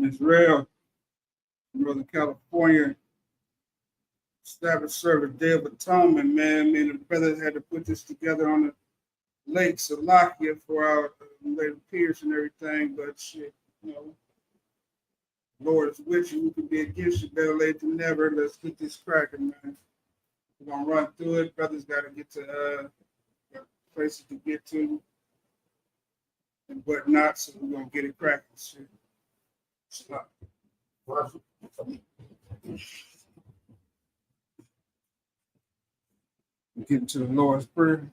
Israel, Northern California, established service Day of Atonement, man. Me and the brothers had to put this together on the Lake Salakia for our later peers and everything, but shit, you know, Lord is with you. We can be against you. Better late than never. Let's get this cracking, man. We're gonna run through it. Brothers got to get to places to get to and whatnot, so we're gonna get it cracking. Shit. Stop. Get into the Lord's Prayer.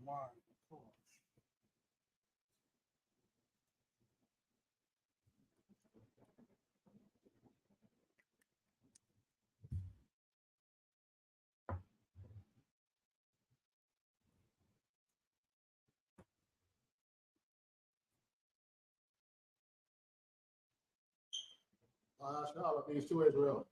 Why? Of course. Charlotte means to Israel.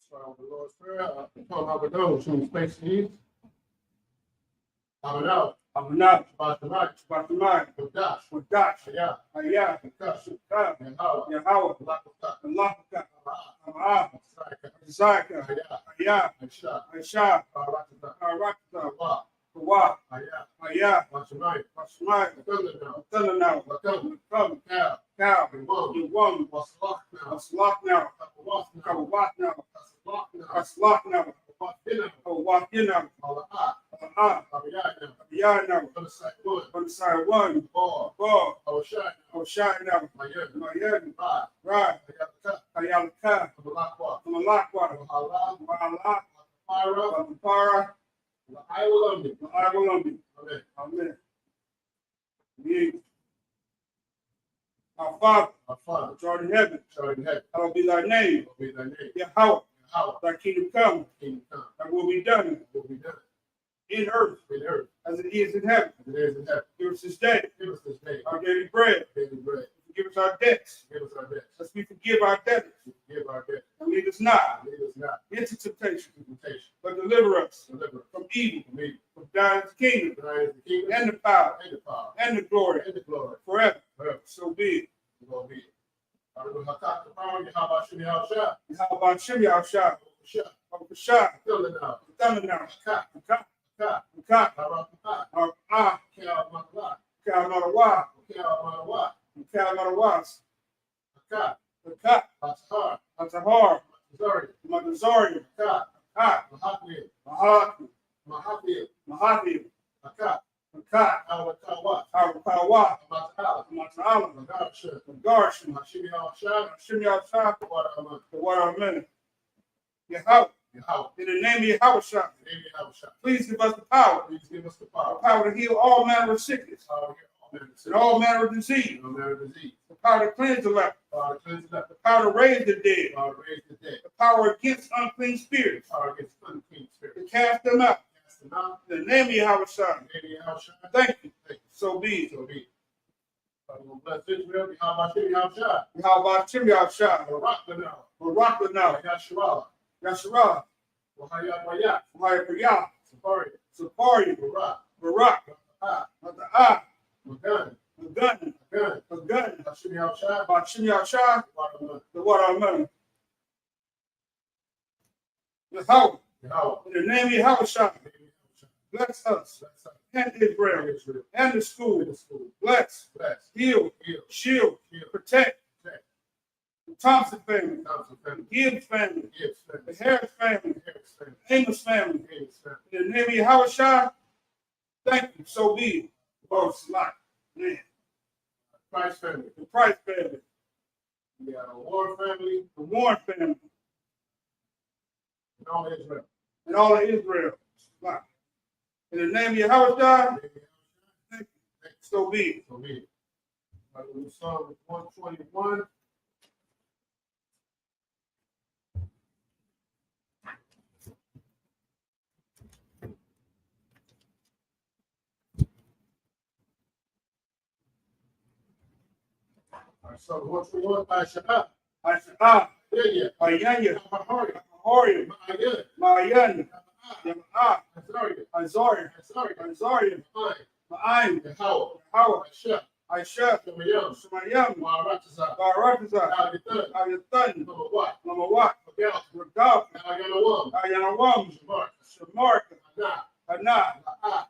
So the Lord's Prayer, Tom Abadon, Shum Space Needs. Abadon. Abunab. Batamak. Batamak. Wadash. Wadash. Ayah. Ayah. Kash. Ka. Yahweh. Yahweh. Lakota. Alaka. Amah. Amah. Zaka. Ayah. Ayah. Aisha. Aisha. Barakata. Arakta. Wa. Kawa. Ayah. Ayah. Washamai. Basmai. Thunderdown. Thundernow. Lakota. Come. Cow. Cow. Yawam. You won. Waslach now. Aslak now. Kapawaf now. Kawat now. Kasalach now. Aslak now. Kapawaf now. Kawat now. Mala'a. Ah. Abiyah now. Yeah now. On the side one. On the side one. Ball. Ball. Awashai now. Oh, shot now. Mayan. Mayan. Right. Right. Ayataka. Ayalaka. Malakwa. Malakwa. Mahala. Mahala. Myra. Para. Iwalumbi. Agolumbi. Amen. Amen. Yeah. Our Father, Our Father, which art in heaven, which in heaven, hallowed be thy name. will be thy name. Yahweh, Yahweh, thy kingdom come, kingdom come, thy will be done will be done in earth in earth as it is in heaven. as it is in heaven. Give us this day Give us this day our daily bread. daily bread. Forgive us our debts, Give us our debts. as we forgive our debtors. Give our debts. And lead us not Lead us not into temptation, into temptation. but deliver us Deliver us from evil. from evil. For thine is the kingdom, For thine is the kingdom and the power, and the power and the glory, and the glory forever. forever. So be it. Will be it. Hallelujah. Hakak Kapar, Yahweh Shem Yahushua. How about Shem Yahushua? Yahushua. Shah, Thunder now. thunder now. Hakak. Ka, Hakak. ka, Harakak. ah, Kel Matla. ka, not a wa, Kel Matawa. ka, not a was. Hakak. The ka, Hatahar. that's a hard. Zari. Magazari, Hakak. ka, Mahakli. mahat, Mahakli. mahati, Hakak. ka, Awatawa. kawa, Matala. matala, Magarsha. garsh, Hashim Yahushua. Shem Yahushua, Waraman. the water of men. Yahweh, Yahweh. in the name of Yahushua, Name Yahushua. please give us the power, Please give us the the power. power to heal all manner of sickness Power to heal all men. and all manner of disease, No matter disease. the power to cleanse the leper, Power to cleanse the leper. the power to raise the dead, Power to raise the dead. the power against unclean spirits, Power against unclean to spirits. cast them out. Cast them out. In the name of Yahushua, Name Yahushua. thank you. Thank you. So be it. So be it. Father, we'll bless Israel. Yahweh Shem Yahushua. How about Shem Yahushua? Barak now. Barak now. Yahshua. Yashua, Wahayat Wayat. Mahayapaya, Safari. Sapari, Barak. Barak, Ah. Mata'ah, Magan. Magun, Magan. Magun, Hashim Yahushua. about Shem Yahushua, Waraman. the water of money. Yahweh, Yahweh. in the name of Yahushua, Name Yahushua. bless us Bless us. and Israel Israel. and the In school. the school. Bless, Bless. heal, Heal. shield, Shield. protect Protect. the Thompson family, Thompson family. Gibbs family, Gibbs the family. Harris family, Harris family. Amos family. Amos family. In the name of Yahushua, thank you. So be it. Oh, it's a lot. Man, Price family. the Price family, We got a Ward family. the Warren family, And all Israel. and all of Israel. Lot. In the name of Yahushua, thank you. So be it. So be it. We start with 121. All right, so 121 by Shabbat. Ashah, Yeah. Ayanya, Mahari. Horian, Ma'ayan. Mayan, Yamah, Azariah. Azariah, Azariah. Azariah, Ma'ayan. Ma'aim, Yahweh. Howard, Aisha. Aisha, Shemayam. Shemayam, Ma'aratazah. Barakazah, Al-Yatan. Ayatan, Number what? Lamawat, Miguel. Ragab, Al-Yanawam. Ayanawam, Shamar. Shamarka, Nah. Ana,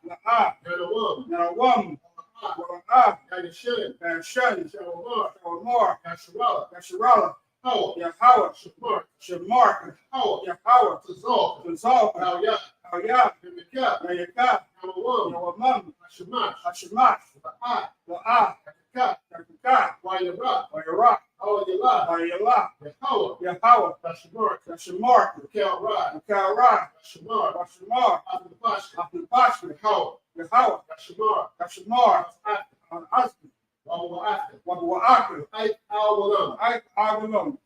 Na'a, Yalawam, Yalawam, Wala'a, Wala'a, Yalishin, Yashan, Shawamar, Shawamar, Yasharala, Yasharala, Hawa, Yahweh, Shamar, Shamark, Hawa, Yahweh, Tazal, Tazal, Hawya, Hawya, Yamika, Yayaka, Yawam, Yawamam, Hashamash, Hashemash, La'a, La'a, Yakaka, Yakaka, Wayara, Wayara, Hawa Yala, Wayala, Yahawa, Yahweh, Hashamar, Yashamark, Kalra, Kalra, Hashamar, Washamar, Apapash, Apapash, Hawa, Yahweh, Hashamar, Yashamar, Aspi, Wawa, Wabu'aka, I Awalam, I will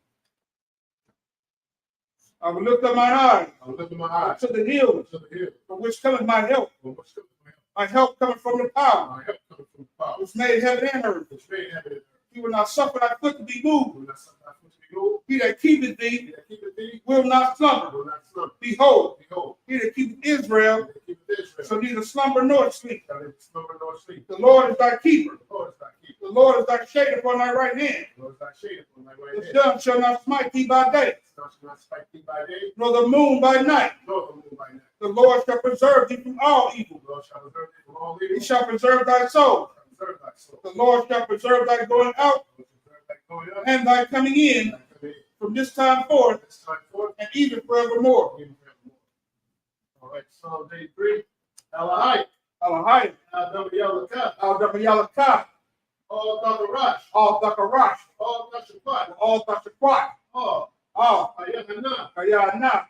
I will lift up mine eyes I lift my eyes to the hills, to the hill, from which cometh my help. from which comes my help. My help cometh from the power, My help comes from the power, which made heaven and earth. which made heaven and earth. He will not suffer thy foot to be moved. When I sometimes want to be moved, He that keepeth thee he that keepeth thee will not slumber. will not slumber. Behold, Behold, he that keepeth he Israel that keepeth Israel shall neither slumber nor sleep. shall neither slumber nor sleep. The Lord is thy keeper. The Lord is thy keeper. The Lord is thy shade upon thy right hand. The Lord is thy shade upon thy right The hand. sun shall not smite thee by day, The sun shall not strike thee by day, nor the moon by night. nor the moon by night. The Lord shall preserve thee from all evil. The Lord shall preserve thee from all He evil. shall preserve thy soul. Shall preserve thy soul. The Lord shall preserve thy going out The Lord shall preserve thy going up and thy coming in and thy coming in. from this time forth This time forth, and even forevermore. even forevermore. All right, Psalm 83. Alahai, Alahai, Al-Dawiyalaka, Al-Dabayalaka, Al-Dakarash, Al-Dakarash, Al-Dashapat, Al-Dashakwat, Al, Ayahana, Kayana,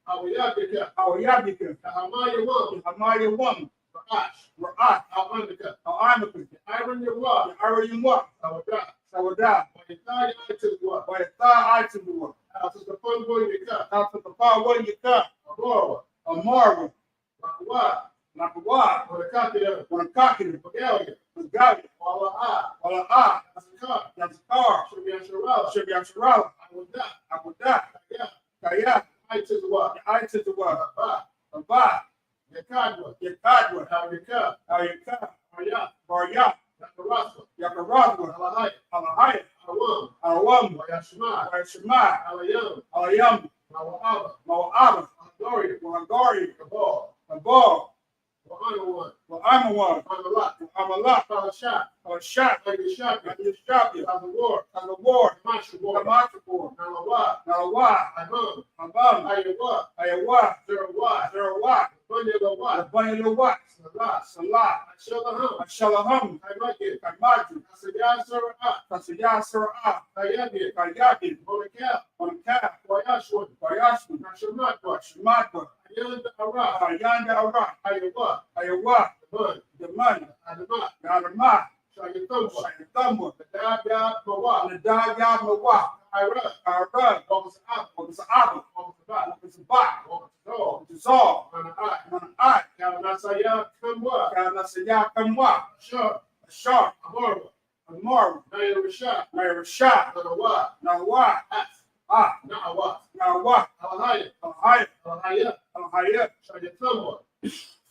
Awiyabika, Al-Yabika, Kahamayawam, Hamaya Wam, Ra'ash, Ra'at, Al-Andika, Al-Amaka, Iron Yawa, Arayumwa, Sawadah, Sawada, Wayataya Itizwa, by the thigh eye to the one, out to the fun boy Yaka, out to the far way you come, Aurora, a marvel, Makawa, like a wad, Wakakaya, when a cocky, Bagalia, the galley, Wala'a, while an eye, Asakar, that's a car, Shubiyasharala, should be a Shirala, Awada, I would die, Kaya, Kaya, Itizwa, the eye to the one, Ba, a ba, Yakadwa, your cadwa, Awika, how you come, Arya, or ya, Yakarasa, Yakarazwa, Alahai, Alahaya, Awam, Awam, Wayashma, or Shema, Alayam, Alayam, Mawa'aba, Moab, Gloria, Wangari, Kabal, a ball, Wa'anawan, well, I'm a one, Mangalak, I'm a lot, Palashat, or shot, Ayushabi, I just shot you, Tazawar, on the war, Mashabor, come out the war, Nalawa, now why, Imam, I'm bum, Ayawa, Ayawa, Zerawai, zero watt, Bunyawa, the bunny little watt, Salah, Salah, Ashalaham, Ashalaham, Kaimaki, Kaimaji, Asaya Sarah, Kasaya Sarah, Kayabi, Kayabi, Monika, on the cap, Wayashwan, Bayashi, Nashamatwa, Shamatwa, Ayanda Ara, Yanda Ara, Ayawa, Ayawa, Bun, the money, Adama, Yadama, Shayatumwa, Shayatumwa, the Dabya Mawa, the Daya Mawa, Ira, Ara, Officer Apple, what was the apple, Officer Bat, what was the bot, Officer Dog, what was all, Mana Eye, on the eye, Kalanasaya Kamwa, Kanasaya Kamwa, Sharp, a sharp, Amora, a marvel, Naya Rashad, Mary Shah, Nanawa, now why, As, Na'awa, now what, Alahaya, Alahaya, Alahaya, Alahaya, Shayatumwa,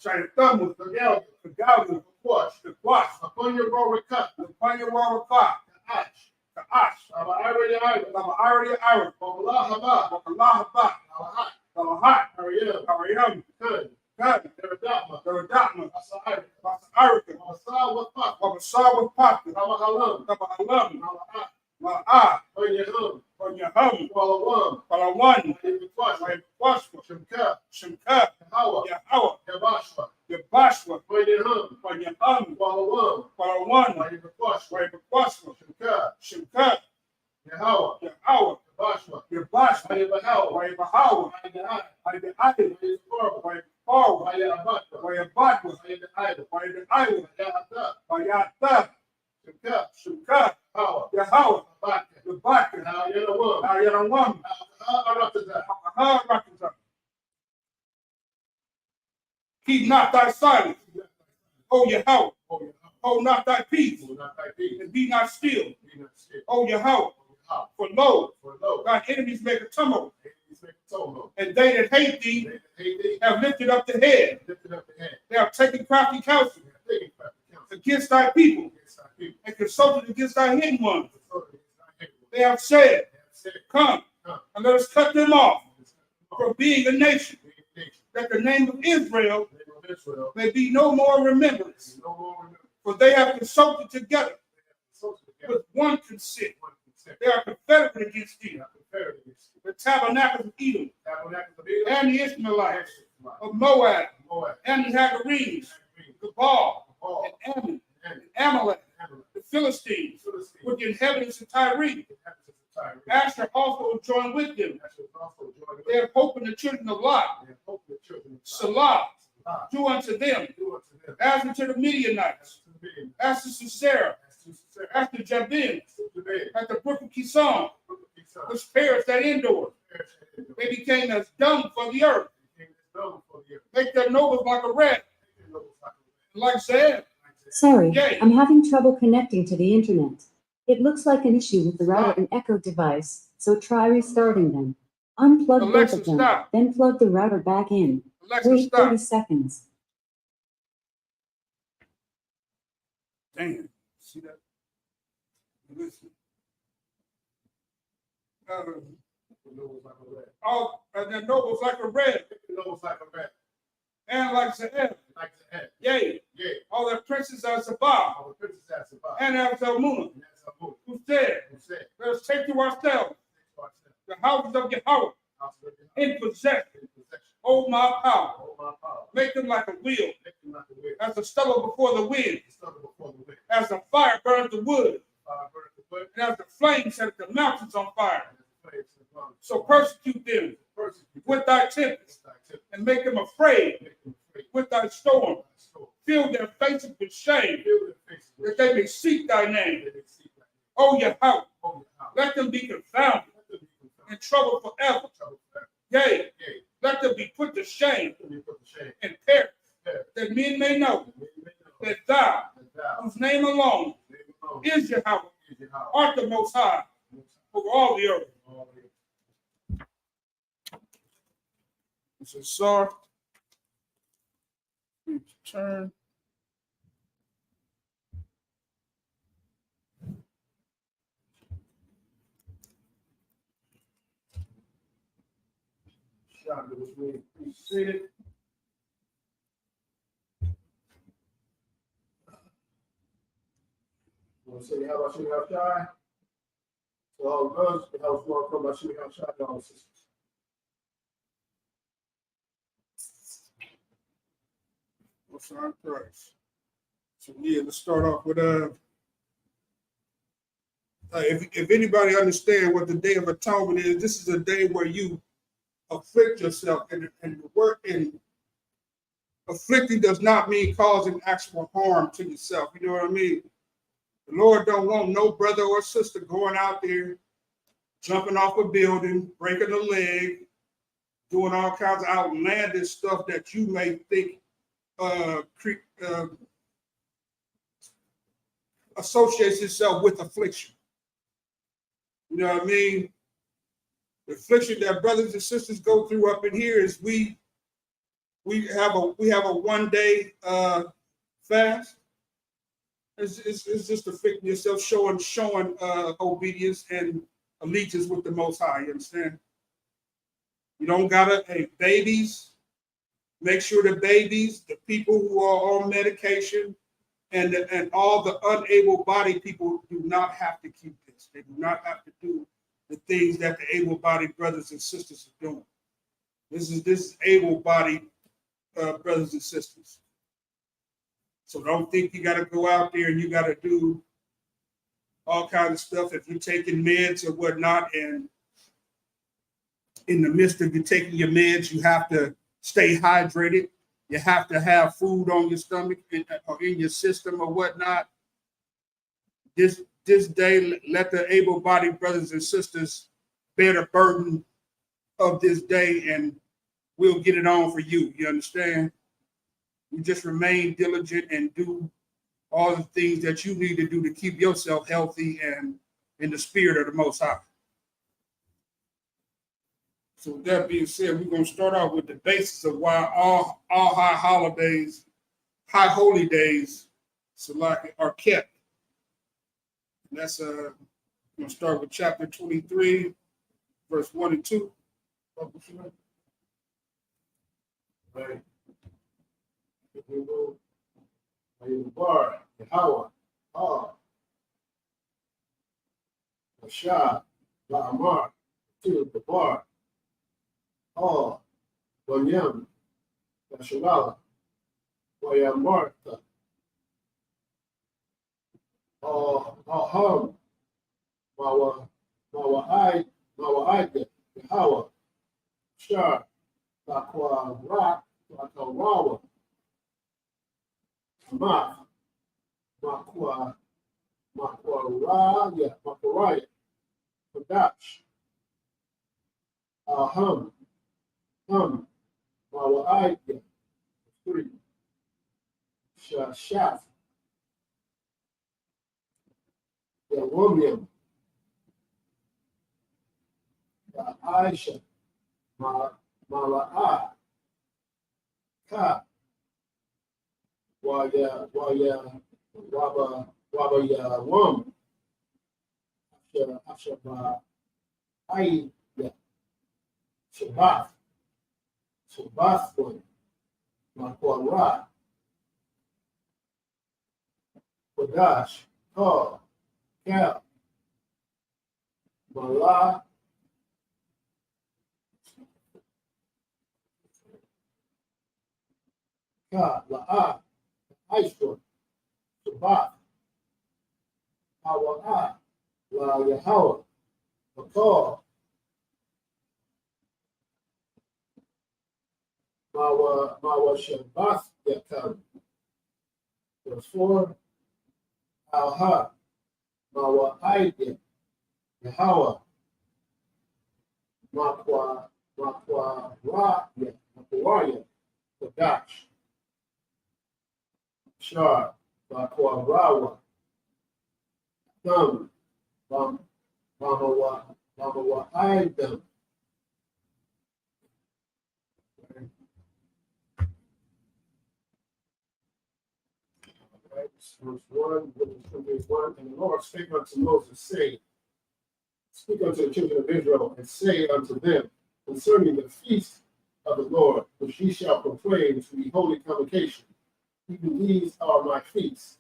Shayatumwa, the Galga, the Galvin, Quash, the Quash, upon your roller cut, the Panya Wawa Fa, the Ash, the Ash, Alahaya, Lava Ari Ari, Wabla Haba, Wakalaha Ba, Alahat, Salahat, Ariel, Ariam, Kun, Gun, Deradama, Daradama, Asahari, Basa Arica, Wasa Wapa, Wabasa with Papa, Abahalam, Taba Alam, Alahat, Ma'a, Oyahum, on your hum, Walawam, Palawan, Ibitwash, my Washwa, Shimka, Shimka, Hawa, Yahawa, Yabashwa, your Bashwa, Oyahum, on your hum, Walawam, Palawan, Ibitwash, my Washwa, Shimka, Shimka, Yahawa, Yahawa, Yabashwa, your Bashwa, Ayabahawa, my Bahawa, Ayabahawa, by the Adi, Ayabahawa, by Paul, Ayabahawa, by your Batwa, Ayabahawa, by the Iowa, Ayabahawa, by Yata, Shimka, Shimka, Hawa, Yahawa, Abaka, the Baka, Ayalawam, Ayarawam, Arataza, Rakata. Keep not thy silence, O Yahweh, hold not thy peace, and be not still, O Yahweh, for lo, thy enemies make a tumult, and they that hate thee have lifted up the head. They have taken crafty counsel against thy people, and consulted against thy hidden ones. They have said, come, and let us cut them off from being a nation, that the name of Israel Israel may be no more remembrance, be no more remembered. for they have consulted together So together, with one consent. one consent. They are confederate against They thee, are compared against the tabernacles of Edom, tabernacles of Israel and the Ishmaelites, of Moab, Moab, and the Hagarenes, Green, Gebal, Paul, and Ammon, and and Amalek, Amalek, the Philistines, Philistines, with the inhabitants of Tyre. the inhabitants of Tyre. Asher also joined with them. Asher was also joined with They have hope in the children of Lot. them. Hope the children of Salah, God do unto them, do unto them as unto the Midianites, as to me, as to Sisera, as to Sarah, as to Jabin, as to Jabin, at the brook of Kison, his son, which perished at Endor. They became as dung for the earth. became as known for the earth. Make their nobles like a rat, Making nobles like a like sand. Sorry, Yay. I'm having trouble connecting to the internet. It looks like an issue with the router Stop. and Echo device, so try restarting them. Unplug Alexa, both of them, stop. then plug the router back in. Alexa, Wait stop. 30 seconds. Damn. See that? Listen. Making nobles like a rat. All their nobles like a red, Making nobles like a rat. and like Zahab. Like the head. Yea, Yea, all their princes are Sabah, all the princes that survived. and Absalmunah, And that's a move. who said, Who said, let us take to ourselves to ourselves, the houses of Yahweh house of the in possession. in possession. Hold my power. Hold my power. Make them like a wheel, Make them like a wind. as the stubble before the wind, Stubble before the wind. as the fire burns the wood, Fire burns the wood. and as the flame set the mountains on fire. And the flames of the ground. So persecute them Persecute with thy tempest, thy temple. and make them afraid Make them afraid. with thy storm. So Fill their faces with shame, fill their faces with that they may seek thy name. that they seek thy name. O Yahweh, Oh, your house. let them be confounded Let them be confounded. and troubled forever. Trouble forever. Yea, Yea, let them be put to shame let them be put to shame. and perish, Perish. that men may know That men may know that thou, that thou, whose name alone name alone, is Yahweh, is your house. art the most high over all the earth. All the This is Sar. Turn. shot that was really Seated. want to say how about you have shy? So all guns, how was going to come about you have shy to all sisters. What's our price? So yeah, let's start off with if anybody understand what the Day of Atonement is, this is a day where you afflict yourself, and the word in afflicting does not mean causing actual harm to yourself. You know what I mean? The Lord don't want no brother or sister going out there, jumping off a building, breaking a leg, doing all kinds of outlandish stuff that you may think associates itself with affliction. You know what I mean? The affliction that brothers and sisters go through up in here is we have a 1 day fast. It's just afflicting yourself, showing obedience and allegiance with the Most High. You understand? You don't gotta. Hey, babies, make sure the babies, the people who are on medication, and all the unable-bodied people do not have to keep this. They do not have to do the things that the able-bodied brothers and sisters are doing. This is able-bodied brothers and sisters. So don't think you got to go out there and you got to do all kinds of stuff if you're taking meds or whatnot. And in the midst of you taking your meds, you have to stay hydrated. You have to have food on your stomach or in your system or whatnot. This day, let the able-bodied brothers and sisters bear the burden of this day, and we'll get it on for you. You understand? You just remain diligent and do all the things that you need to do to keep yourself healthy and in the spirit of the Most High. So with that being said, we're going to start out with the basis of why all high holidays, high holy days, are kept. And that's we're going to start with chapter 23, verse 1 and 2. Right. Bar, Yahweh, Shah, La'amar, to the bar, Wanyam, Yashalala, Wayamarta, Aham, Mawa'id, Yahweh, Shah, Lakwa Rak, Lakawawa, Hamath, Makwariah, Padash, Hum, Mawa'id, 3, Shaf, Yawamium, Aisha, Mala'ah, Ka, Waba Yawam, Ashaba Aida, Shabbath, Makwara, Kodash, Cal, Mala, Ka, La'a, Aishwa, Shabbat, Hawa'a, La Yahweh, Makal, Mawa Shabbat Yakam. Verse 4, Alha, Mawa Aida, Yahweh, Makwa Raya, Kodash, Shar, Makwa Rawa, Thumb, Mamawa Aida. Verse 1, and the Lord spake unto Moses, saying, Speak unto the children of Israel, and say unto them concerning the feast of the Lord, which ye shall proclaim to be holy convocation. Even these are my feasts.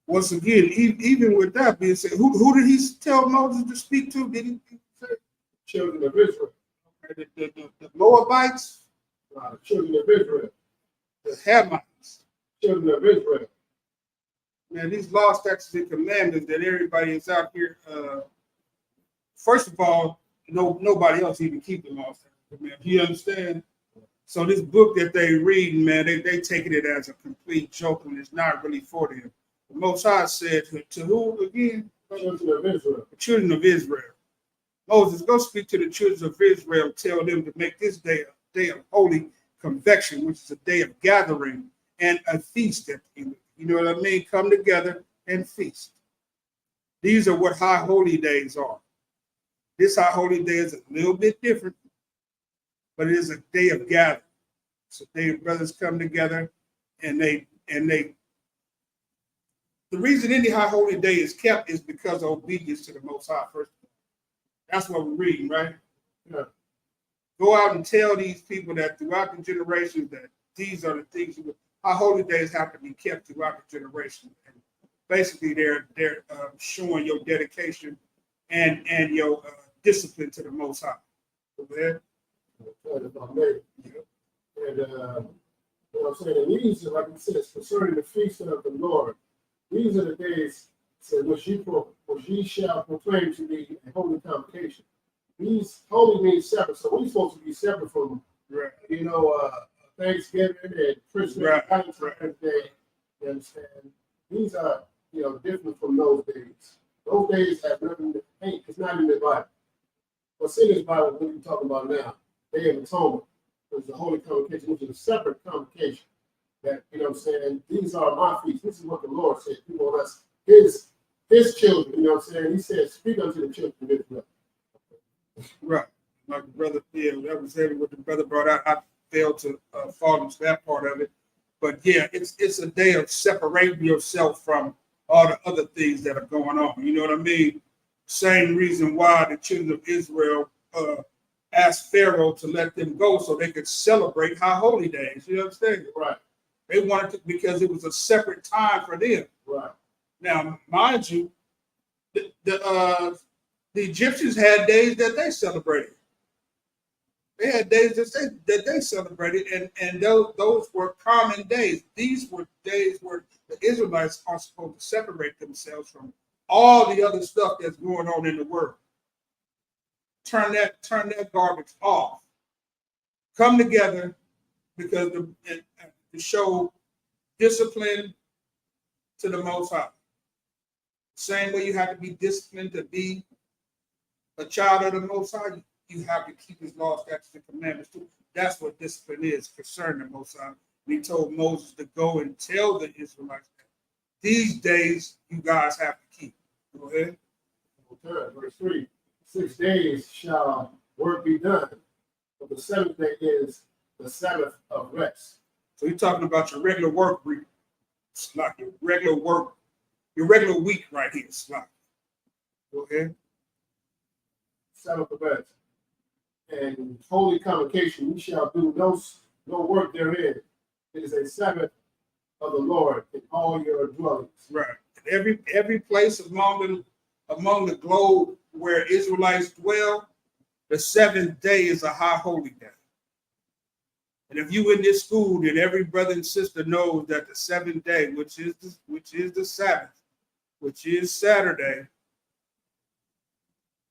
Once again, even with that being said, who did he tell Moses to speak to? Did he say Children of Israel. The Moabites? The children of Israel. The Hamites? Children of Israel. Man, these law, statutes, and commandments that everybody is out here. First of all, nobody else even keep the law, statutes, and commandments. You understand? So this book that they read, man, they taking it as a complete joke, and it's not really for them. The Most High said to who again? Children of Israel. The children of Israel. Moses, go speak to the children of Israel. Tell them to make this day a day of holy convection, which is a day of gathering and a feast at the end. You know what I mean? Come together and feast. These are what high holy days are. This high holy day is a little bit different, but it is a day of gathering. It's a day of brothers come together, and they. The reason any high holy day is kept is because of obedience to the Most High. First of all, that's what we're reading, right? Yeah. Go out and tell these people that throughout the generations that these are the things. High holy days have to be kept throughout the generation. And basically, they're showing your dedication and your discipline to the Most High. And you know what I'm saying? And these are, like it says, concerning the feast of the Lord. These are the days which ye shall proclaim to be a holy convocation. These holy means separate, so we're supposed to be separate from, Right. Thanksgiving and Christmas, Right. Valentine's Day. You understand? These are, different from those days. Those days have nothing to paint. It's not in the Bible. What's in this Bible, what we're talking about now, Day of Atonement, is the holy convocation, which is a separate convocation. That, these are my feasts. This is what the Lord said. He wants us, his children, He said, speak unto the children of Israel. Right. Like the brother, that was heavy what the brother brought out. I failed to fall into that part of it. But yeah, it's a day of separating yourself from all the other things that are going on. You know what I mean? Same reason why the children of Israel asked Pharaoh to let them go so they could celebrate high holy days. You understand? Right. They wanted to because it was a separate time for them. Right. Now, mind you, the Egyptians had days that they celebrated. They had days that they celebrated, and those were common days. These were days where the Israelites are supposed to separate themselves from all the other stuff that's going on in the world. Turn that garbage off. Come together because to show discipline to the Most High. Same way you have to be disciplined to be a child of the Most High, you have to keep His laws, statutes, and commandments too. That's what discipline is concerning the Most High. And He told Moses to go and tell the Israelites that these days you guys have to keep. Go ahead. Okay. Verse 3. 6 days shall work be done, but the seventh day is the Sabbath of rest. So you're talking about your regular work week. It's like your regular week right here. It's like, go ahead. Sabbath of rest. And holy convocation, you shall do no work therein. It is a Sabbath of the Lord in all your dwellings. Right. Every place among the globe where Israelites dwell, the seventh day is a high holy day. And if you in this school, then every brother and sister knows that the seventh day, which is the Sabbath, which is Saturday,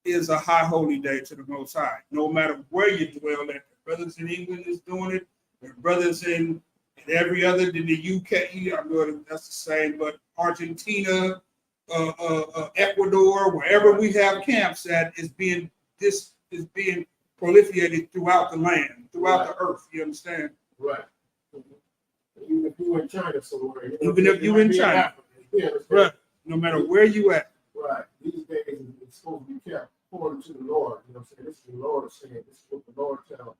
is a high holy day to the Most High. No matter where you dwell at, the brothers in England is doing it, the brothers in every other in the UK, I know that's the same, but Argentina, Ecuador, wherever we have camps at, is being proliferated throughout the land, throughout the earth. You understand? Right. Even if you in China somewhere. Even if you in China. Yeah, right. No matter where you at. Right. These days it's supposed to be kept according to the Lord. You know what I'm saying? This is the Lord saying. This is what the Lord tells.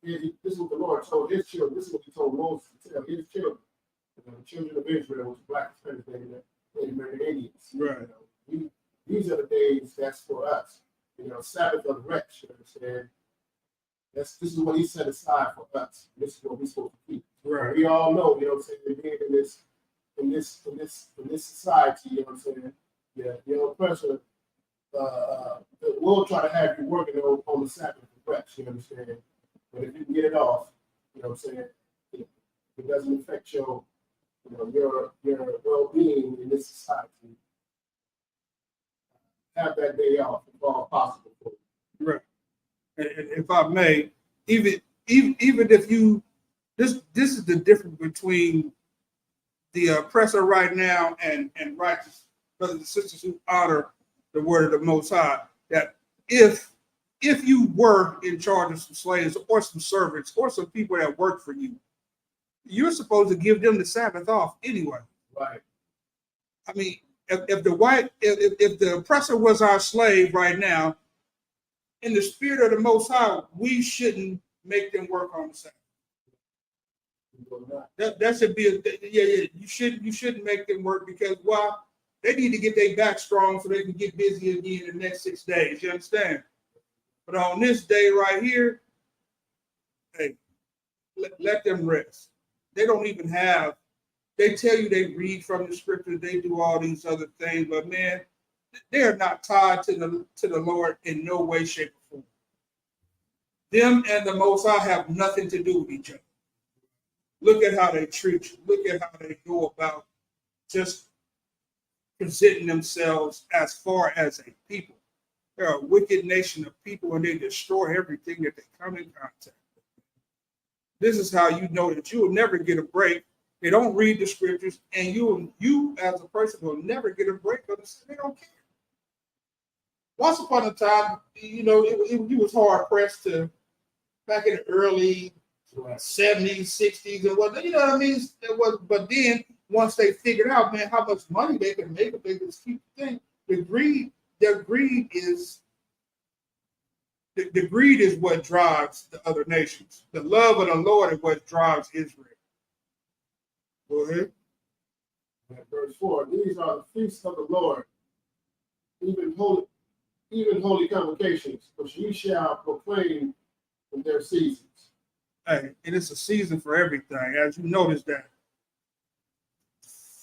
This is what the Lord told his children. This is what he told Moses to tell his children. The children of Israel, which black Spanish Native American Indians. Right. These are the days that's for us. Sabbath of rest. You understand? This is what he set aside for us. This is what we're supposed to keep. Right. We all know, you know what I'm saying, being in this society, you know what I'm saying? Yeah, your oppressor will try to have you working on the Sabbath of rest, you understand? But if you can get it off, you know what I'm saying, it doesn't affect your well-being in this society. Have that day off if all possible for you. Right. And if I may, even if you, this is the difference between the oppressor right now and righteous brothers and sisters who honor the word of the Most High. That if you were in charge of some slaves or some servants or some people that work for you, you're supposed to give them the Sabbath off anyway. Right. I mean, if the oppressor was our slave right now, in the spirit of the Most High, we shouldn't make them work on the Sabbath. That should be you shouldn't make them work because why? They need to get their back strong so they can get busy again in the next 6 days. You understand? But on this day right here, hey, let them rest. They don't even have. They tell you they read from the scriptures, they do all these other things, but man, they are not tied to the Lord in no way, shape, or form. Them and the Most High have nothing to do with each other. Look at how they treat you. Look at how they go about just presenting themselves as far as a people. They're a wicked nation of people, and they destroy everything that they come in contact with. This is how you know that you will never get a break. They don't read the scriptures, and you as a person will never get a break because they don't care. Once upon a time, you was hard pressed to back in the early 70s, 60s, and what you know what I mean. But then once they figured out, man, how much money they can make if they just keep the thing, their greed is what drives the other nations. The love of the Lord is what drives Israel. Go ahead. Verse 4, these are the feasts of the Lord, even holy convocations, which ye shall proclaim in their seasons. Hey, it is a season for everything. As you notice that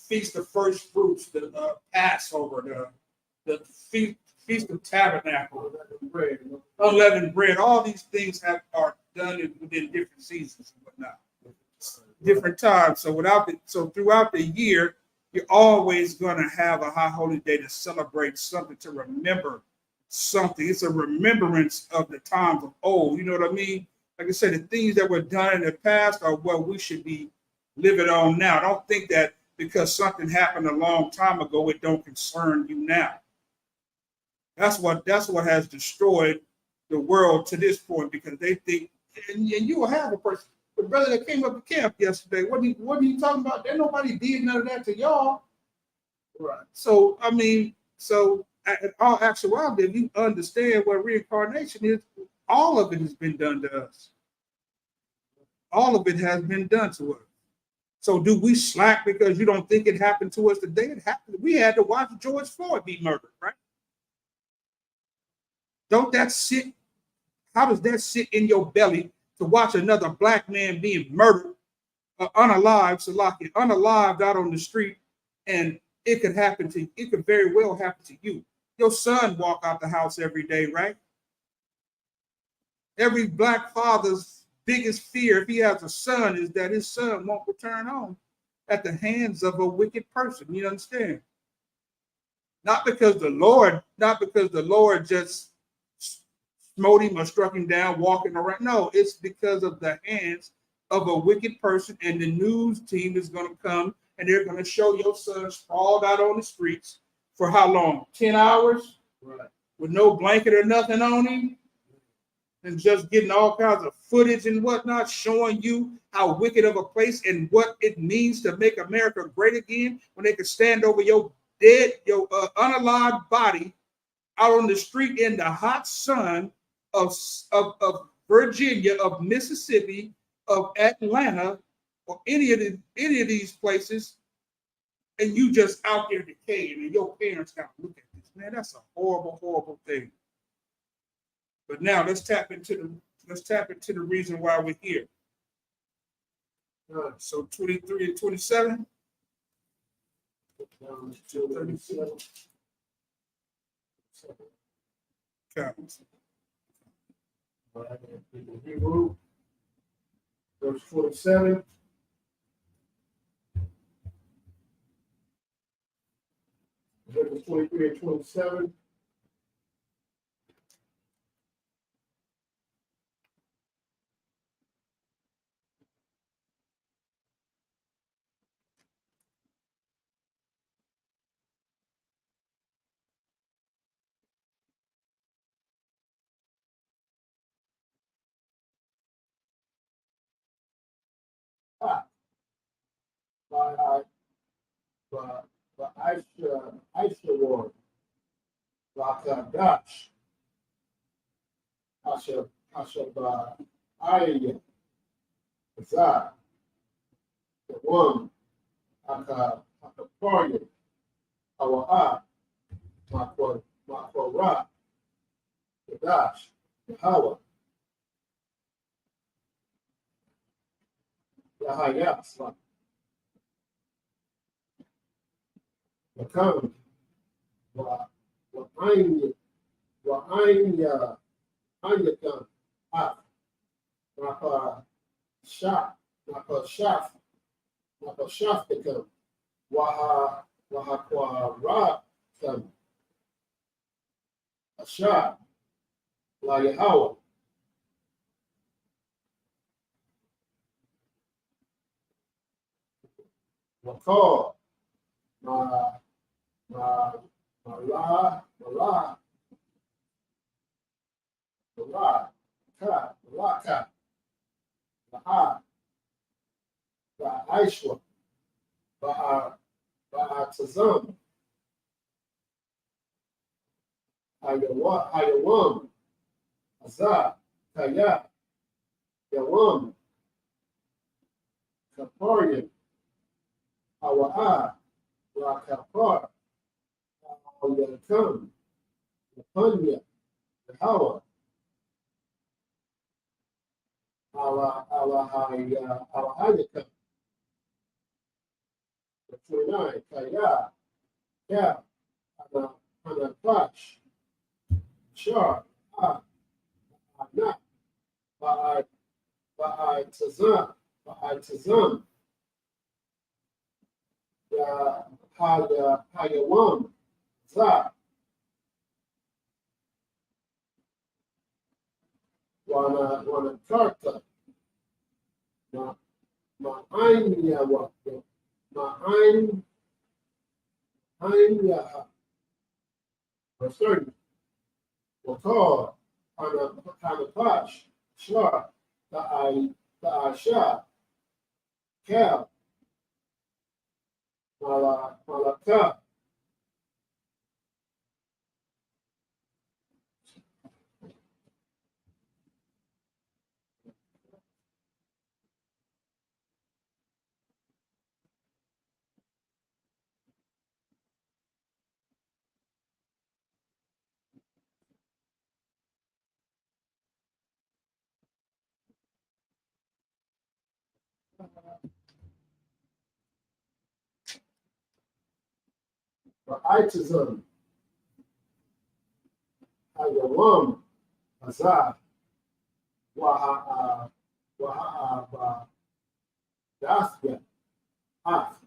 Feast of First Fruits, the Passover, the Feast of Tabernacle, unleavened bread, all these things are done within different seasons and whatnot, different times. So throughout the year, you're always going to have a high holy day to celebrate something, to remember something. It's a remembrance of the times of old. You know what I mean? Like I said, the things that were done in the past are what we should be living on now. Don't think that because something happened a long time ago, it don't concern you now. That's what has destroyed the world to this point, because they think, and you will have a person, the brother that came up to camp yesterday, what are you talking about? There nobody did none of that to y'all. Right. So I mean, in all actuality, if you understand what reincarnation is, all of it has been done to us. All of it has been done to us. So do we slack because you don't think it happened to us today? It happened. We had to watch George Floyd be murdered, right? Don't that sit? How does that sit in your belly to watch another black man being murdered, unalived out on the street, and it could happen to you? It could very well happen to you. Your son walk out the house every day, right? Every black father's biggest fear, if he has a son, is that his son won't return home at the hands of a wicked person. You understand? Not because the Lord just smote him or struck him down walking around. No, it's because of the hands of a wicked person, and the news team is going to come and they're going to show your son sprawled out on the streets for how long? 10 hours? Right. With no blanket or nothing on him, and just getting all kinds of footage and whatnot, showing you how wicked of a place and what it means to make America great again, when they can stand over your dead, your unalived body out on the street in the hot sun of Virginia, of Mississippi, of Atlanta, or any of these places, and you just out there decaying, and your parents got to look at this. Man, that's a horrible, horrible thing. But now let's tap into the reason why we're here. So 23 and 27. Counts. Hebrew, verse 47. Verses 23 and 27. Aisha ward, Dash, Asha Aya, Zah, the one, Akaparya, Awa, Makora, the Dash, the Hawa, Yahayas, the Kam, Anyakan, Napa Shaf, the Kam, Wahakwa Kam, Asha, La Yahawa, Wakar, Malaka, Laha, Aishwa, Tazam, Ayawam, Azah, Kaya, Yawam, Kaparian, Awa'a, Rakapar, Yakam, Yapanya, Yahawa, Hayakam. 29, Kaya, Ya, Anapash, Shar, Ana, Ba'atazam, Ya, Hayawam, Za, Wanakarta, Ma'ain Yawa, Ma'ain Yaha, verse 30. Wakar, Hanapash, Shar, Ta'asha, Cal, Malaka, Ba'atazam, Hayawam, Azah, Waha, Dasya, Af,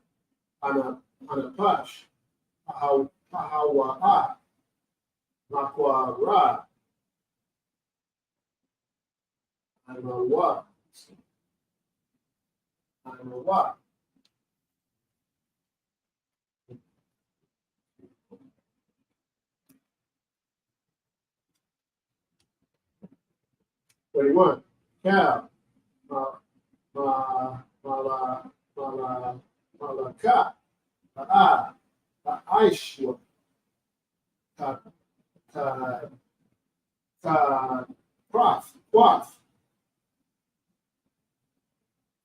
Anapash, Pahawa, Makwara, Anawa, 31. Cal, Malaka, Aishwa, Quaff,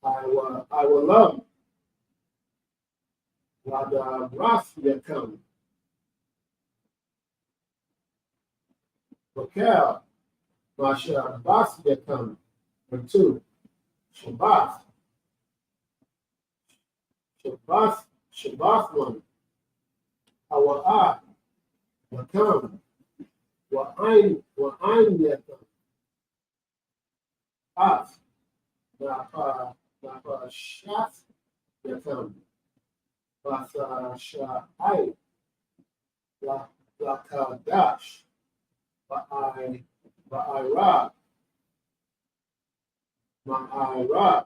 I will love Wada Rafia come. Cal, Masha Basya come. And 2. Shabbat one. Our come. Wa'ain Yakum. Af. Napa Shaf Yakum. Basa Sha'ai. Lakadash. Ba'ira. Ma'ira.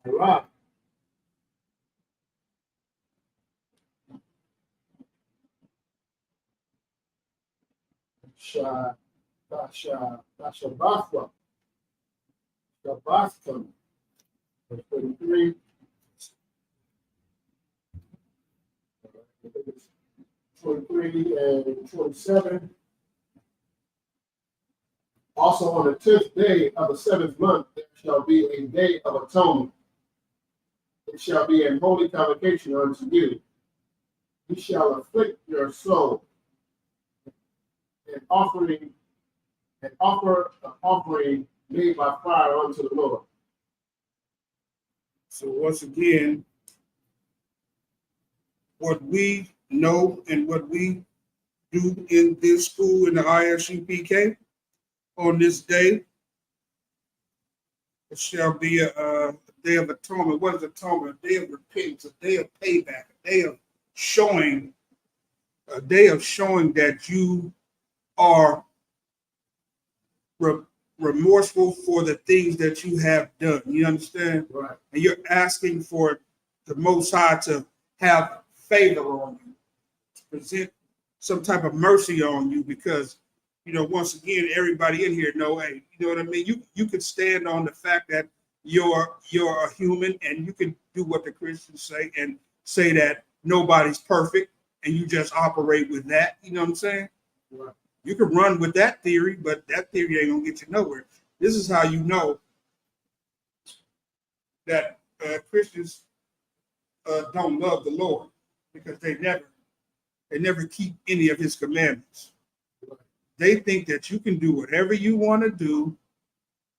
Ira. Shabbathwa. Shabbatham. 33. 23 and 27. Also on the 10th day of the 7th month, there shall be a day of atonement. It shall be a holy convocation unto you. You shall afflict your soul and offer an offering made by fire unto the Lord. So once again, what we know and what we do in this school in the ISUPK on this day, it shall be a day of atonement. What is atonement? A day of repentance, a day of payback, a day of showing that you are remorseful for the things that you have done. You understand? Right. And you're asking for the Most High to have favor on you, to present some type of mercy on you, because, once again, everybody in here know, hey, you know what I mean? You can stand on the fact that you're a human, and you can do what the Christians say and say that nobody's perfect, and you just operate with that. You know what I'm saying? Right. You can run with that theory, but that theory ain't gonna get you nowhere. This is how you know that Christians don't love the Lord, because they never keep any of His commandments. They think that you can do whatever you want to do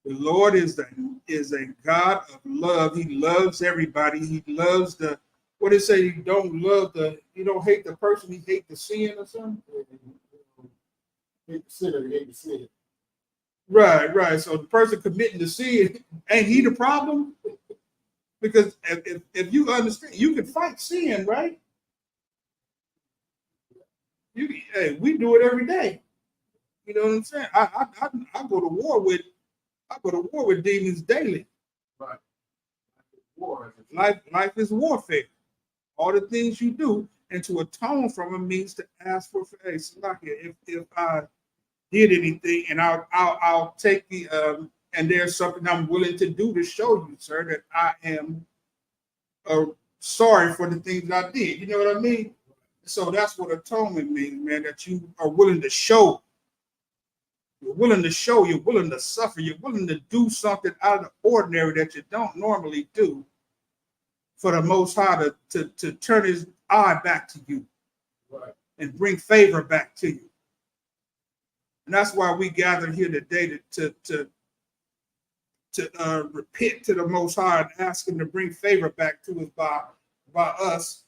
The Lord is a God of love. He loves everybody. He loves what it say, you don't hate the person, he hate the sin or something. Hate the sinner, you hate the sin. Right. So the person committing the sin, ain't he the problem? Because if you understand, you can fight sin, right? Hey, we do it every day. You know what I'm saying? I go to war with demons daily. Right. War. Life is warfare. All the things you do, and to atone from them means to ask for forgiveness. If I did anything, and I'll take and there's something I'm willing to do to show you, sir, that I am sorry for the things I did. You know what I mean? So that's what atonement means, man. That you are willing to show. You're willing to show. You're willing to suffer. You're willing to do something out of the ordinary that you don't normally do, for the Most High to turn His eye back to you, right, and bring favor back to you. And that's why we gathered here today to repent to the Most High and ask Him to bring favor back to us by us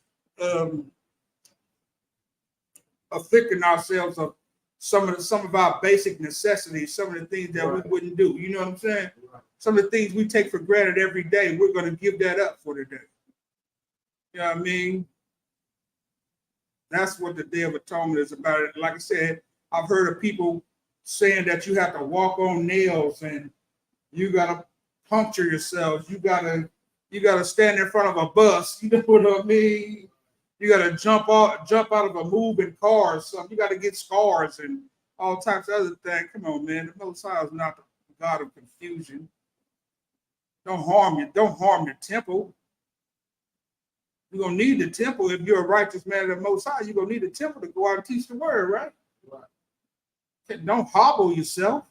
afflicting ourselves of some of our basic necessities, some of the things that we wouldn't do. You know what I'm saying? right. Some of the things we take for granted every day, we're going to give that up for today. You know what I mean? That's what the Day of Atonement is about. Like I said, I've heard of people saying that you have to walk on nails and you gotta puncture yourself. You gotta stand in front of a bus. You know what I mean? You gotta jump out of a moving car or something. You gotta get scars and all types of other things. Come on, man. The Most High is not the God of confusion. Don't harm you. Don't harm the temple. You're gonna need the temple if you're a righteous man of the Most High. You're gonna need the temple to go out and teach the word, right? Right. Don't hobble yourself,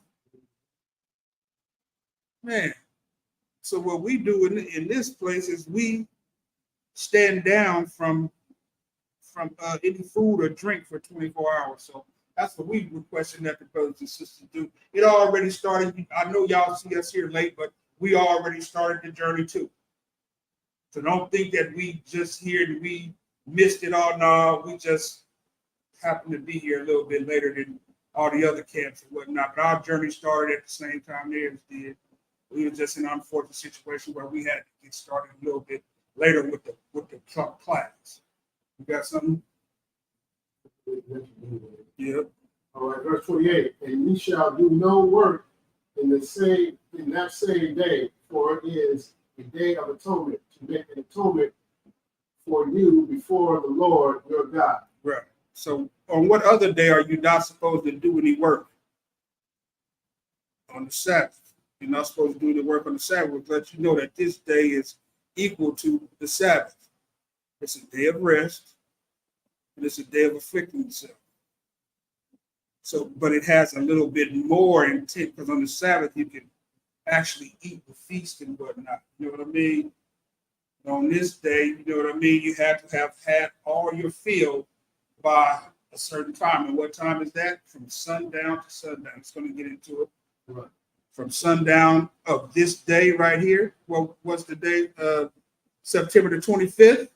man. So what we do in this place is we stand down from any food or drink for 24 hours. So that's what we requesting that the brothers and sisters do. It already started. I know y'all see us here late, but we already started the journey too. So don't think that we just here and we missed it all. No, we just happened to be here a little bit later than all the other camps and whatnot. But our journey started at the same time theirs did. We were just in an unfortunate situation where we had to get started a little bit later with the class. You got something? Yep. All right, verse 28. And ye shall do no work in that same day, for it is the Day of Atonement, to make an atonement for you before the Lord your God. Right. So on what other day are you not supposed to do any work? On the Sabbath. You're not supposed to do any work on the Sabbath. Let you know that this day is equal to the Sabbath. It's a day of rest, and it's a day of afflicting yourself. So, but it has a little bit more intent, because on the Sabbath you can actually eat and feast and whatnot. You know what I mean? And on this day, you know what I mean? You have to have had all your fill by a certain time. And what time is that? From sundown to sundown. It's going to get into it. Right. From sundown of this day right here. Well, what's the date? September the 25th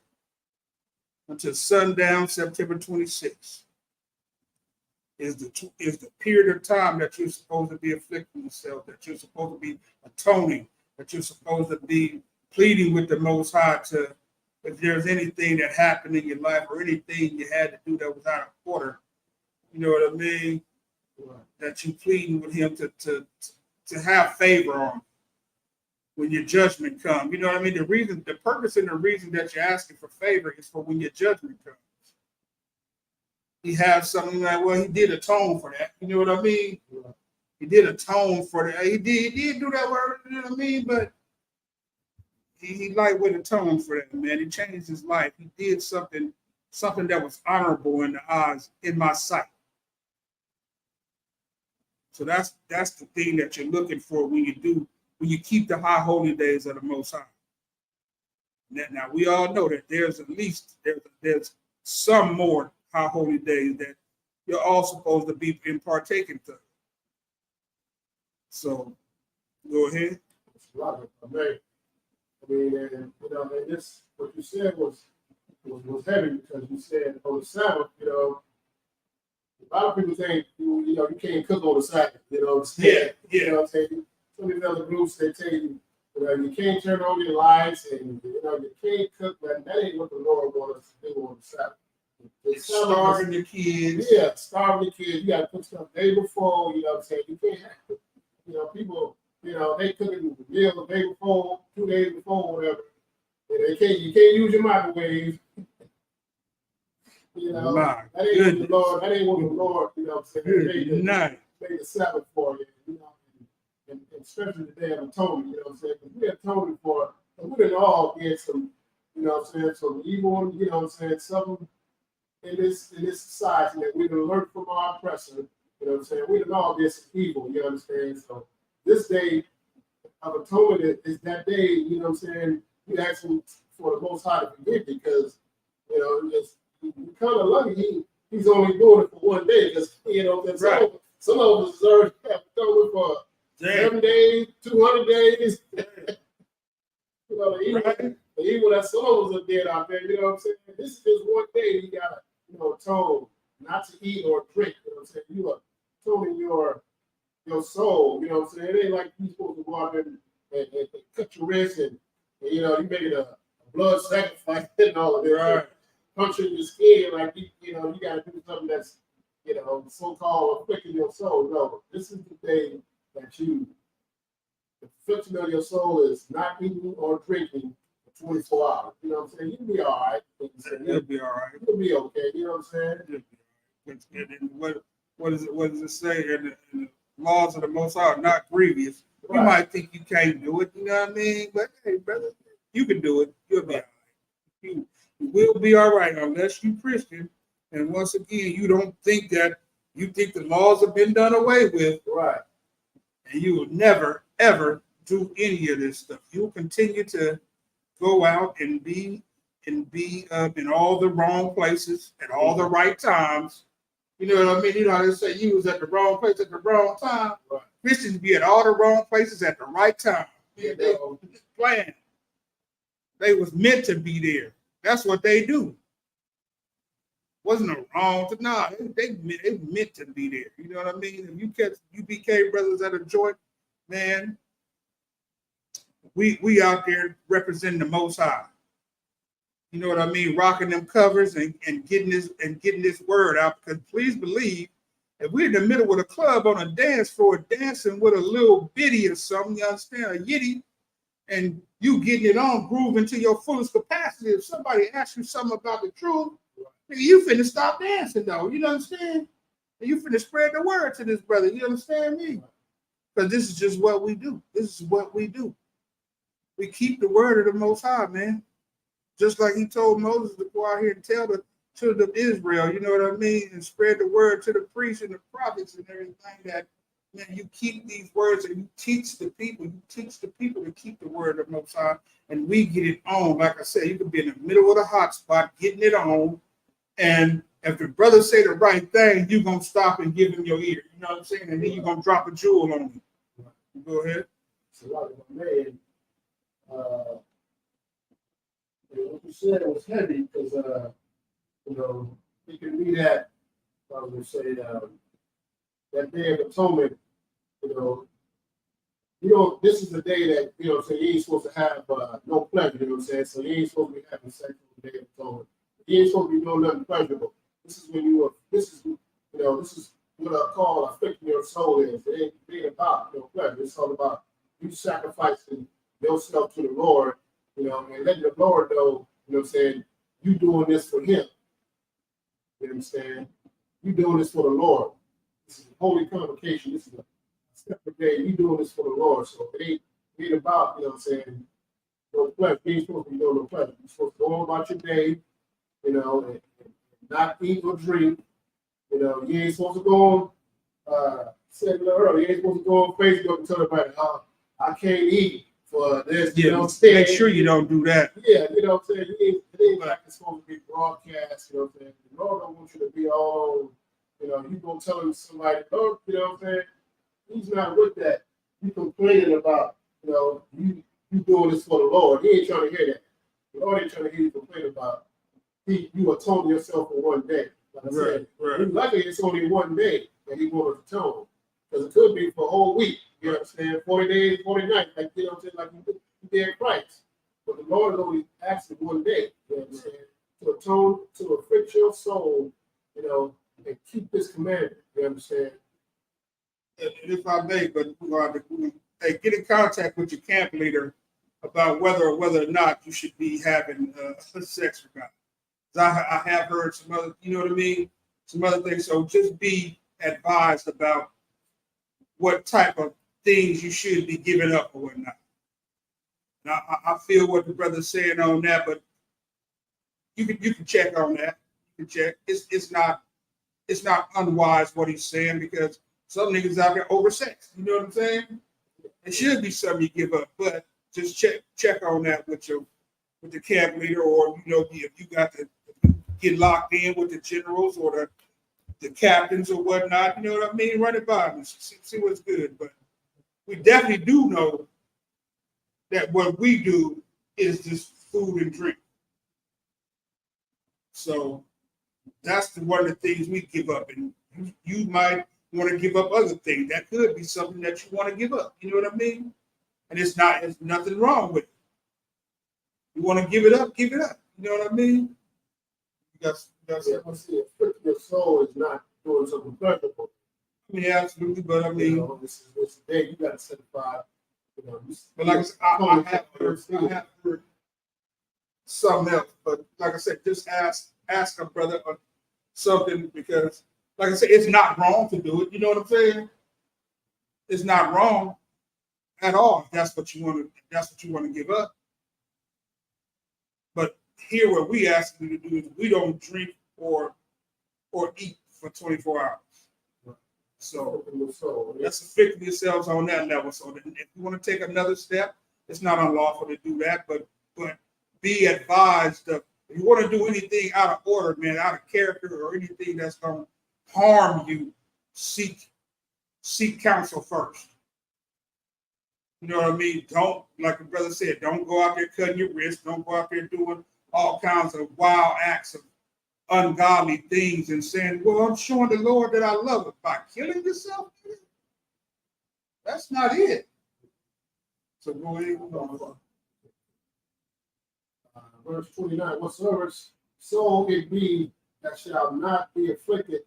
until sundown, September 26th. Is the period of time that you're supposed to be afflicting yourself, that you're supposed to be atoning, that you're supposed to be pleading with the Most High to, if there's anything that happened in your life or anything you had to do that was out of order, you know what I mean? That you pleading with Him to have favor on when your judgment comes. You know what I mean? The purpose and the reason that you're asking for favor is for when your judgment comes. He has something like, well, he did atone for that. You know what I mean? He did atone for that. He did do that word, you know what I mean? But he lightweight atoned for that, man. He changed his life. He did something that was honorable in the eyes, in my sight. So that's the thing that you're looking for when you keep the high holy days of the Most High. Now we all know that there's some more high holy days that you're all supposed to be in partaking of. So Go ahead. It's a lot of man. I mean, and you know, and this what you said was heavy because you said on the Sabbath, you know, a lot of people think you know you can't cook on the Sabbath, you know what I'm saying? You know what I'm saying? Some of these other groups they tell you, you know, you can't turn on your lights and you know you can't cook, but that ain't what the Lord wants us to do on the Sabbath. It's starving the kids. Yeah, starving the kids. You gotta put stuff the day before, you know what I'm saying? You can't have you know, people, you know, they cooking the meal the day before, 2 days before, whatever. And you can't use your microwave. You know, My that ain't what the Lord, you know what I'm saying, Good night. made the Sabbath for you, you know, and especially the Day of Atonement, you know what I'm saying? Because we atoning for, and we didn't all get some, you know what I'm saying, some evil, you know what I'm saying, something in this society that we done learned from our oppressor, you know what I'm saying? We done all get some evil, you understand? So this Day of Atonement is that day, you know what I'm saying, you ask him for the Most High to forgive because, you know, it's kind of lucky he's only doing it for 1 day because, you know, Right. some of us deserve to have atonement for 7 days, 200 days. You know, the evil that some of us are dead out there, you know what I'm saying? This is just 1 day you got to, you know, atone, not to eat or drink, you know what I'm saying? You are atoning your soul, you know what I'm saying? It ain't like you're supposed to go out there and cut your wrist and you know, you make it a blood sacrifice and all of this. Right. Punching your skin, like you know, you gotta do something that's, you know, so-called afflicting your soul. No, this is the day that the affliction of your soul is not eating or drinking for 24 hours. You know what I'm saying? You'll be all right. You'll be all right. You'll be okay. You know what I'm saying? And what does it say? And the laws of the Most High are not grievous. Right. You might think you can't do it, you know what I mean? But hey, brother, you can do it. You'll be all right. You will be all right unless you Christian. And once again, you don't think that you think the laws have been done away with. Right. And you will never, ever do any of this stuff. You'll continue to go out and be in all the wrong places at all the right times. You know what I mean? You know how they say you was at the wrong place at the wrong time. Right. Christians be at all the wrong places at the right time. Yeah, They planned. They was meant to be there. That's what they do. Wasn't no wrong to they meant to be there. You know what I mean? If you catch UBK brothers at a joint, man, we out there representing the Most High. You know what I mean? Rocking them covers and getting this word out. Because please believe, if we're in the middle of a club on a dance floor dancing with a little bitty or something, you understand, a yitty, and you getting it on, grooving to your fullest capacity. If somebody asks you something about the truth, you finna stop dancing though. You understand? And you finna spread the word to this brother. You understand me? Because this is just what we do. This is what we do. We keep the word of the Most High, man. Just like he told Moses to go out here and tell the children of Israel, you know what I mean, and spread the word to the priests and the prophets and everything that, man, you keep these words and you teach the people. You teach the people to keep the word of the Most High, and we get it on. Like I said, you could be in the middle of the hot spot getting it on, and if the brother say the right thing, you're going to stop and give him your ear. You know what I'm saying? And then you're going to drop a jewel on him. Go ahead. It's a lot of man. What you said was heavy because, you know, it can be that, I was going to say, that Day of Atonement, this is the day that, you know what I'm saying, you ain't supposed to have no pleasure, you know what I'm saying? So you ain't supposed to be having sex on the Day of Atonement. You ain't supposed to be doing nothing pleasurable. This is what I call afflicting your soul is. It ain't about no pleasure. It's all about you sacrificing yourself to the Lord, you know, and letting the Lord know, you know what I'm saying, you doing this for him. You understand? You doing this for the Lord. This is a holy convocation. This is a separate day. You doing this for the Lord. So it ain't about, you know what I'm saying, no pleasure. You ain't supposed to be doing no pleasure. You're supposed to go on about your day, you know, and not eat or drink. You know, you ain't supposed to go on, said a little earlier, you ain't supposed to go on Facebook and tell everybody, I can't eat for this. Yeah, you know what I'm saying? make sure you don't do that. Yeah, you know what I'm saying? It ain't like it's supposed to be broadcast, you know what I'm saying? The Lord don't want you to be all, you know, you gonna tell him somebody, oh, you know what I'm saying? He's not with that. you complaining about, you doing this for the Lord. He ain't trying to hear that. The Lord ain't trying to hear you complain about you atone yourself for one day. Like I said, luckily it's only one day that he wants to atone. Because it could be for a whole week. You know what I'm saying? 40 days, 40 nights, like you know what I'm saying, like you did Christ. But the Lord is only asking one day, you know what I'm saying, to atone, to afflict your soul, and keep this commandment. You understand? And if I may, but hey, get in contact with your camp leader about whether or not you should be having sex or not. I have heard some other, you know what I mean, some other things. So just be advised about what type of things you should be giving up or whatnot. Now, I feel what the brother's saying on that, but you can check on that. You can check. It's not unwise what he's saying, because some niggas out there oversexed. You know what I'm saying? It should be something you give up, but just check on that with the camp leader, or if you got to get locked in with the generals or the captains or whatnot. You know what I mean? Run it by me, see what's good. But we definitely do know that what we do is just food and drink. So that's one of the things we give up, and you might want to give up other things. That could be something that you want to give up. You know what I mean? And there's nothing wrong with it. You want to give it up, give it up. You know what I mean? That's see, your soul is not doing something pleasurable. I mean, absolutely, but I mean, this is the day you got to set aside. But like I said, I have heard something else. But like I said, just ask a brother something, because, like I said, it's not wrong to do it. You know what I'm saying? It's not wrong at all. If that's what you want to. That's what you want to give up. But here, what we ask you to do is we don't drink or eat for 24 hours. So let's afflict yourselves on that level. So that if you want to take another step, it's not unlawful to do that. But be advised of, if you want to do anything out of order, man, out of character, or anything that's going to harm you, seek counsel first. You know what I mean? Don't, like the brother said, don't go out there cutting your wrist. Don't go out there doing all kinds of wild acts of ungodly things and saying, well, I'm showing the Lord that I love it by killing yourself. That's not it. So go ahead. Verse 29, whatsoever soul it be that shall not be afflicted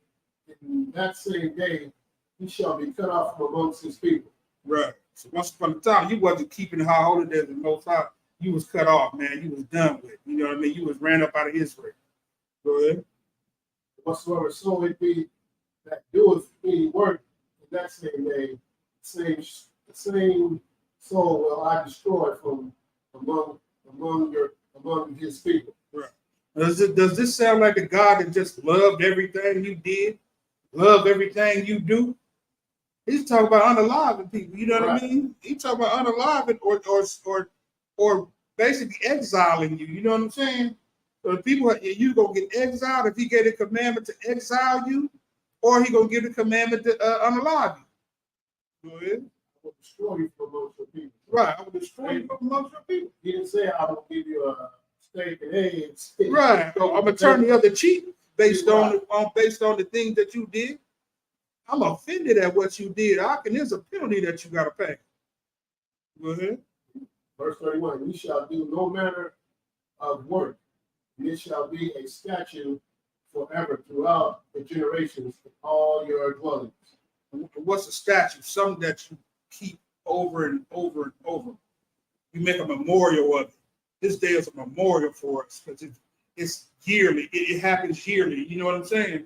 in that same day, he shall be cut off from amongst his people. Right. So once upon a time, you wasn't keeping high holy days and Most High. You was cut off, man. You was done with. You know what I mean? You was ran up out of Israel. Go ahead. Whatsoever soul it be that doeth any work in that same day, the same soul will I destroy from among his people. Right. Does this sound like a God that just loved everything you did, love everything you do? He's talking about unaliving people. You know what I mean? He's talking about unaliving or basically exiling you. You know what I'm saying? So the people, you gonna get exiled if he gave a commandment to exile you, or he gonna give the commandment to unalive you. Go ahead. I will destroy you from amongst your people. Right, I will destroy you from amongst your people. He didn't say I will give you a steak and eggs. Right. I'm gonna turn the other cheek based on the things that you did. I'm offended at what you did. There's a penalty that you gotta pay. Go ahead. Verse 31, you shall do no manner of work, and it shall be a statute forever throughout the generations of all your dwellings. What's a statute? Something that you keep over and over and over. You make a memorial of it. This day is a memorial for us because it's yearly. It happens yearly. You know what I'm saying?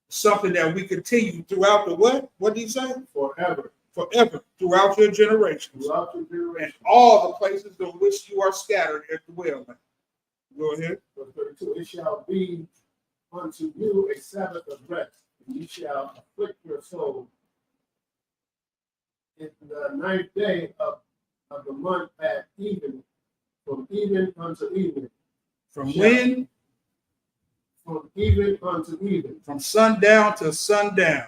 Something that we continue throughout the what? What did he say? Forever. Forever. Throughout your generations. Throughout your generations. And all the places in which you are scattered at the well. Go ahead. Verse 32, it shall be unto you a Sabbath of rest, and you shall afflict your soul in the 9th day of the month at even, from even unto even. From when? From even unto even. From sundown to sundown.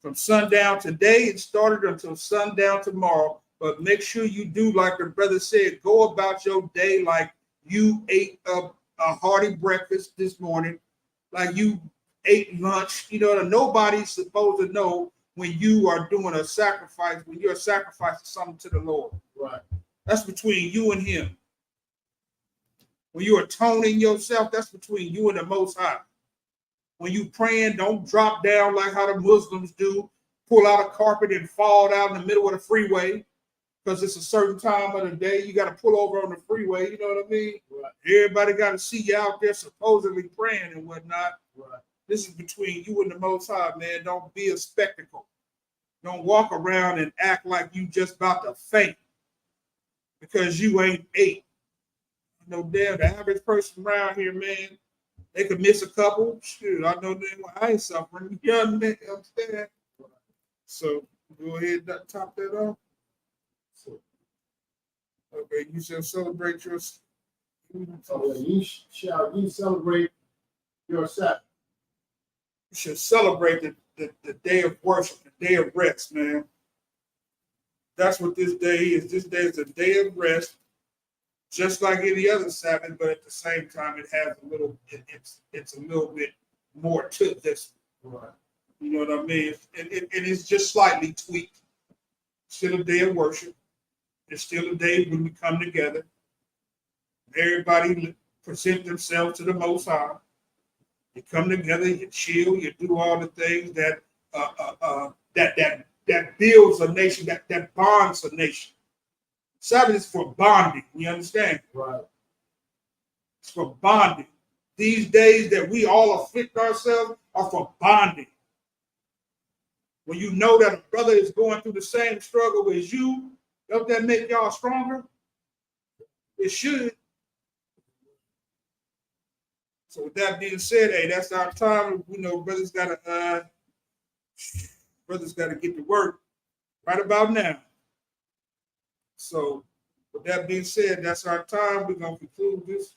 from sundown today. It started until sundown tomorrow. But make sure you do, like the brother said, go about your day like you ate a hearty breakfast this morning, like you ate lunch. You know, nobody's supposed to know when you are doing a sacrifice, when you're sacrificing something to the Lord. Right. That's between you and him. When you're atoning yourself, that's between you and the Most High. When you praying, don't drop down like how the Muslims do, pull out a carpet and fall out in the middle of the freeway because it's a certain time of the day. You got to pull over on the freeway. You know what I mean? Right. Everybody got to see you out there supposedly praying and whatnot. Right. This is between you and the Most High, man. Don't be a spectacle. Don't walk around and act like you just about to faint because you ain't ate. No damn, the average person around here, man, they could miss a couple. Shoot, I know damn well I ain't suffering. You understand? So go ahead and top that off. Okay, you shall celebrate your. So you celebrate your Sabbath. You should celebrate the day of worship, the day of rest, man. That's what this day is. This day is a day of rest, just like any other Sabbath, but at the same time, it has a little. It's a little bit more to this. Right. You know what I mean? It is just slightly tweaked. Still a day of worship. It's still a day when we come together. Everybody present themselves to the Most High. You come together, you chill, you do all the things that that builds a nation, that bonds a nation. Sabbath is for bonding. You understand? Right. It's for bonding. These days that we all afflict ourselves are for bonding. When you know that a brother is going through the same struggle as you, don't that make y'all stronger? It should. So with that being said, hey, that's our time. You know, brothers gotta get to work right about now. So with that being said, that's our time. We're gonna conclude this.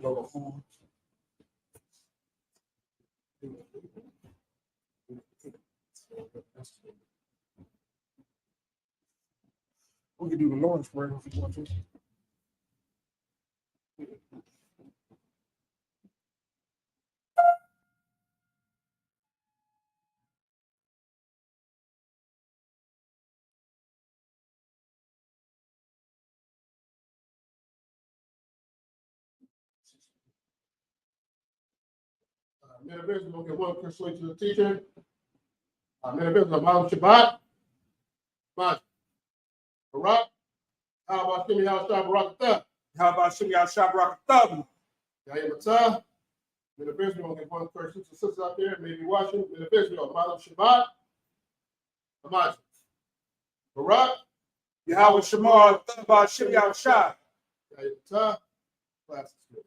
Blow the horn. We can do the Lord's Prayer if you want to. Men of Israel, we'll get one question to the teacher. Men of Israel, Ma'am Shabbat. Ma'am. Barak. How about Shimmy Al Shah Barak Thah? How about Shimmy Al Shah Barak Thah? Yahya Matah. Men of Israel, we'll get one question to sisters out there, maybe watching. Men of Israel, Ma'am Shabbat. Ma'am. Barak. Yahweh Shemar Thah Shimmy Al Shah. Yahya Matah. Class is good.